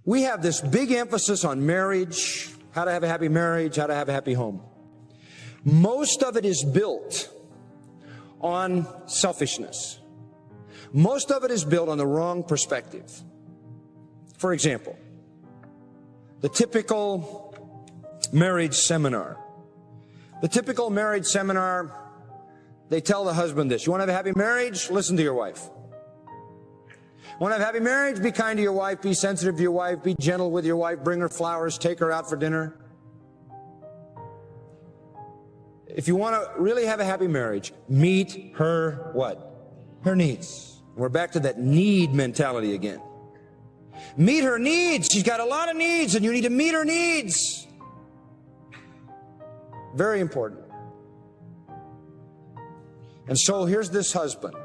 We have this big emphasis on marriage, how to have a happy marriage, how to have a happy home. Most of it is built on selfishness. Most of it is built on the wrong perspective. For example, the typical marriage seminar. The typical marriage seminar, they tell the husband this: you want to have a happy marriage? Listen to your wife. Want to have a happy marriage? Be kind to your wife, be sensitive to your wife, be gentle with your wife, bring her flowers, take her out for dinner. If you want to really have a happy marriage, meet her what? Her needs. We're back to that need mentality again. Meet her needs. She's got a lot of needs, and you need to meet her needs. Very important. And so here's this husband,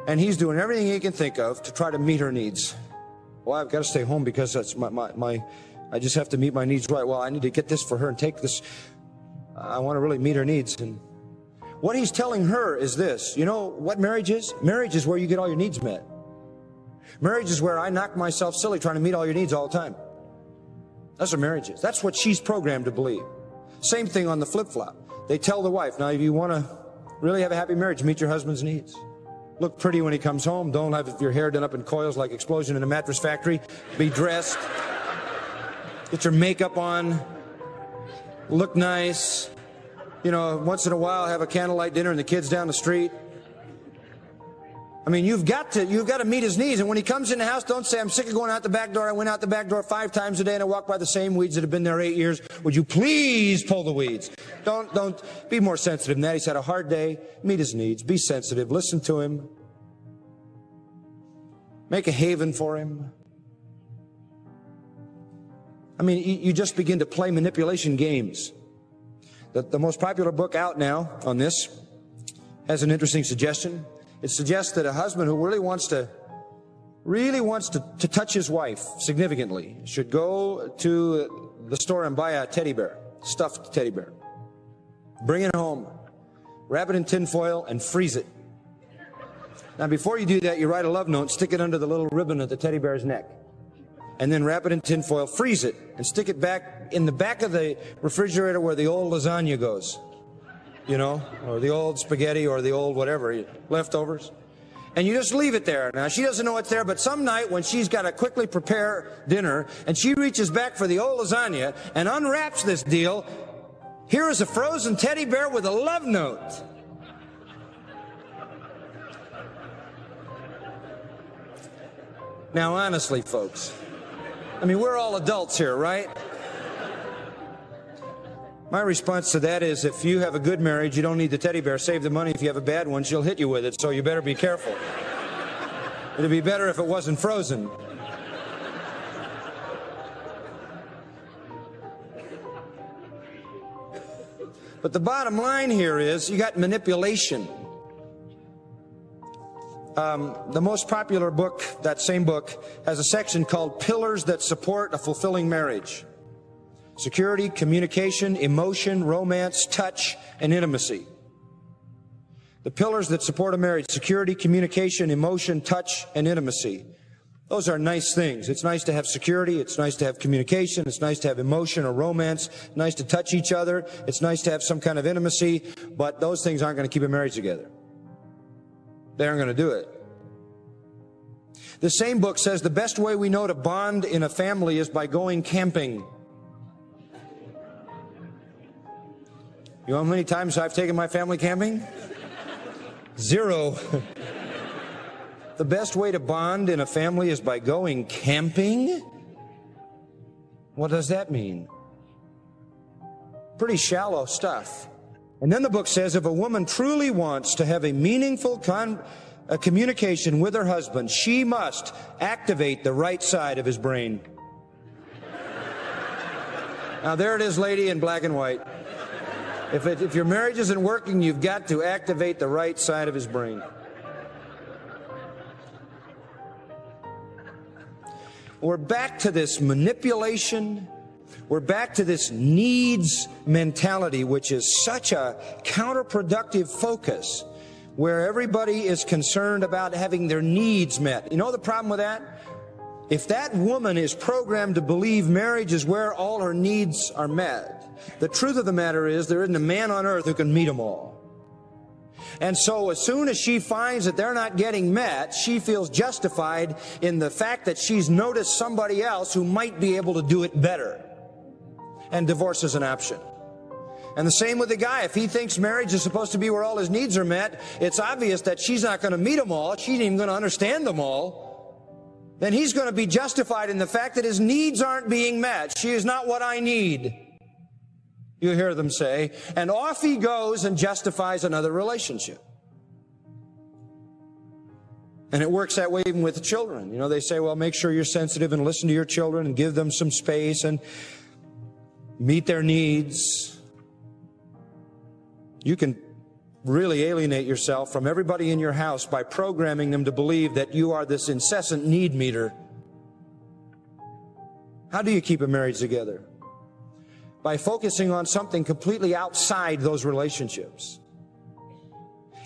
and he's doing everything he can think of to try to meet her needs. Well, I've got to stay home because that's I just have to meet my needs right. Well, I need to get this for her and take this. I want to really meet her needs. And what he's telling her is this: you know what marriage is? Marriage is where you get all your needs met. Marriage is where I knock myself silly trying to meet all your needs all the time. That's what marriage is. That's what she's programmed to believe. Same thing on the flip-flop. They tell the wife, now if you want to really have a happy marriage, meet your husband's needs. Look pretty when he comes home. Don't have your hair done up in coils like explosion in a mattress factory. Be dressed. Get your makeup on. Look nice. You know, once in a while have a candlelight dinner and the kids down the street. I mean, you've got to meet his needs. And when he comes in the house, don't say, I'm sick of going out the back door. I went out the back door 5 times a day and I walk by the same weeds that have been there 8 years. Would you please pull the weeds? Don't be more sensitive than that. He's had a hard day. Meet his needs. Be sensitive. Listen to him. Make a haven for him. I mean, you just begin to play manipulation games. The most popular book out now on this has an interesting suggestion. It suggests that a husband who really wants to touch his wife significantly should go to the store and buy a teddy bear, stuffed teddy bear. Bring it home, wrap it in tin foil, and freeze it. Now, before you do that, you write a love note, stick it under the little ribbon at the teddy bear's neck, and then wrap it in tin foil, freeze it, and stick it back in the back of the refrigerator where the old lasagna goes. You know, or the old spaghetti or the old whatever, leftovers. And you just leave it there. Now, she doesn't know it's there, but some night when she's got to quickly prepare dinner and she reaches back for the old lasagna and unwraps this deal, here is a frozen teddy bear with a love note. Now, honestly, folks, I mean, we're all adults here, right? My response to that is, if you have a good marriage, you don't need the teddy bear. Save the money. If you have a bad one, she'll hit you with it, so you better be careful. It'd be better if it wasn't frozen. But the bottom line here is, you got manipulation. The most popular book, that same book, has a section called Pillars That Support a Fulfilling Marriage. Security, communication, emotion, romance, touch, and intimacy. The pillars that support a marriage: security, communication, emotion, touch, and intimacy. Those are nice things. It's nice to have security. It's nice to have communication. It's nice to have emotion or romance. It's nice to touch each other. It's nice to have some kind of intimacy. But those things aren't going to keep a marriage together. They aren't going to do it. The same book says the best way we know to bond in a family is by going camping. You know how many times I've taken my family camping? 0. The best way to bond in a family is by going camping? What does that mean? Pretty shallow stuff. And then the book says if a woman truly wants to have a meaningful communication with her husband, she must activate the right side of his brain. Now there it is, lady, in black and white. If your marriage isn't working, you've got to activate the right side of his brain. We're back to this manipulation. We're back to this needs mentality, which is such a counterproductive focus, where everybody is concerned about having their needs met. You know the problem with that? If that woman is programmed to believe marriage is where all her needs are met, the truth of the matter is there isn't a man on earth who can meet them all. And so as soon as she finds that they're not getting met, she feels justified in the fact that she's noticed somebody else who might be able to do it better. And divorce is an option. And the same with the guy. If he thinks marriage is supposed to be where all his needs are met, it's obvious that she's not going to meet them all. She ain't even going to understand them all. Then he's going to be justified in the fact that his needs aren't being met. She is not what I need, you hear them say. And off he goes and justifies another relationship. And it works that way even with the children. You know, they say, well, make sure you're sensitive and listen to your children and give them some space and meet their needs. You can really alienate yourself from everybody in your house by programming them to believe that you are this incessant need meter. How do you keep a marriage together? By focusing on something completely outside those relationships.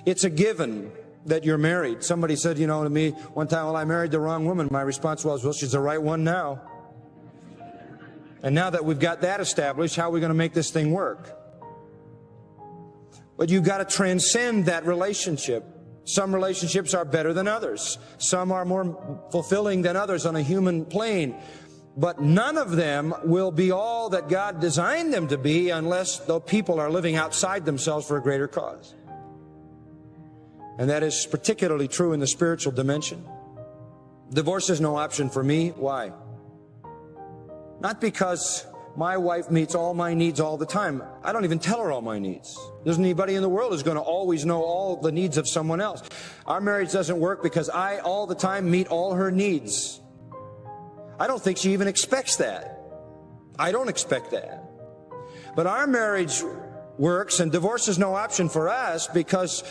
It's a given that you're married. Somebody said, to me one time, well, I married the wrong woman. My response was, well, she's the right one now. And now that we've got that established, how are we going to make this thing work? But you've got to transcend that relationship. Some relationships are better than others. Some are more fulfilling than others on a human plane. But none of them will be all that God designed them to be unless the people are living outside themselves for a greater cause. And that is particularly true in the spiritual dimension. Divorce is no option for me. Why? Not because my wife meets all my needs all the time. I don't even tell her all my needs. There's anybody in the world who's going to always know all the needs of someone else. Our marriage doesn't work because I all the time meet all her needs. I don't think she even expects that. I don't expect that. But our marriage works, and divorce is no option for us because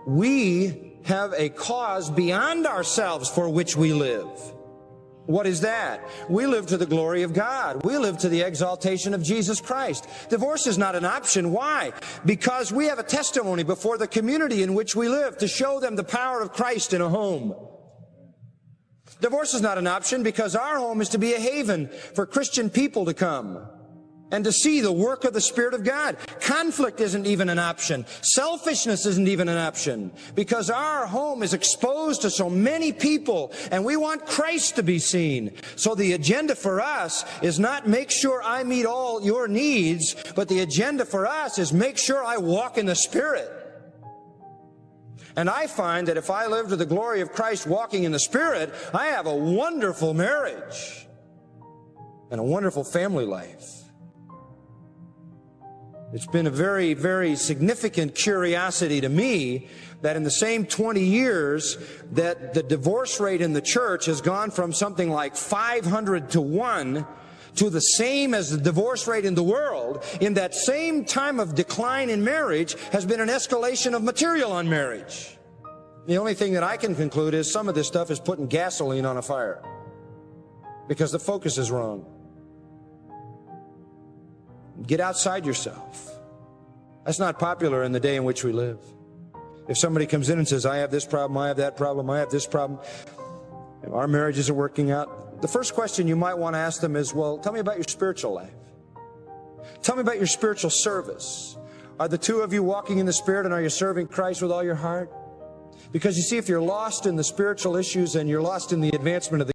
we have a cause beyond ourselves for which we live. What is that? We live to the glory of God. We live to the exaltation of Jesus Christ. Divorce is not an option. Why? Because we have a testimony before the community in which we live to show them the power of Christ in a home. Divorce is not an option because our home is to be a haven for Christian people to come and to see the work of the Spirit of God. Conflict isn't even an option. Selfishness isn't even an option because our home is exposed to so many people and we want Christ to be seen. So the agenda for us is not make sure I meet all your needs, but the agenda for us is make sure I walk in the Spirit. And I find that if I live to the glory of Christ walking in the Spirit, I have a wonderful marriage and a wonderful family life. It's been a very, very significant curiosity to me that in the same 20 years that the divorce rate in the church has gone from something like 500 to 1 to the same as the divorce rate in the world, in that same time of decline in marriage has been an escalation of material on marriage. The only thing that I can conclude is some of this stuff is putting gasoline on a fire because the focus is wrong. Get outside yourself. That's not popular in the day in which we live. If somebody comes in and says, I have this problem, I have that problem, I have this problem, our marriage isn't working out, the first question you might want to ask them is, well, tell me about your spiritual life. Tell me about your spiritual service. Are the two of you walking in the Spirit, and are you serving Christ with all your heart? Because you see, if you're lost in the spiritual issues and you're lost in the advancement of the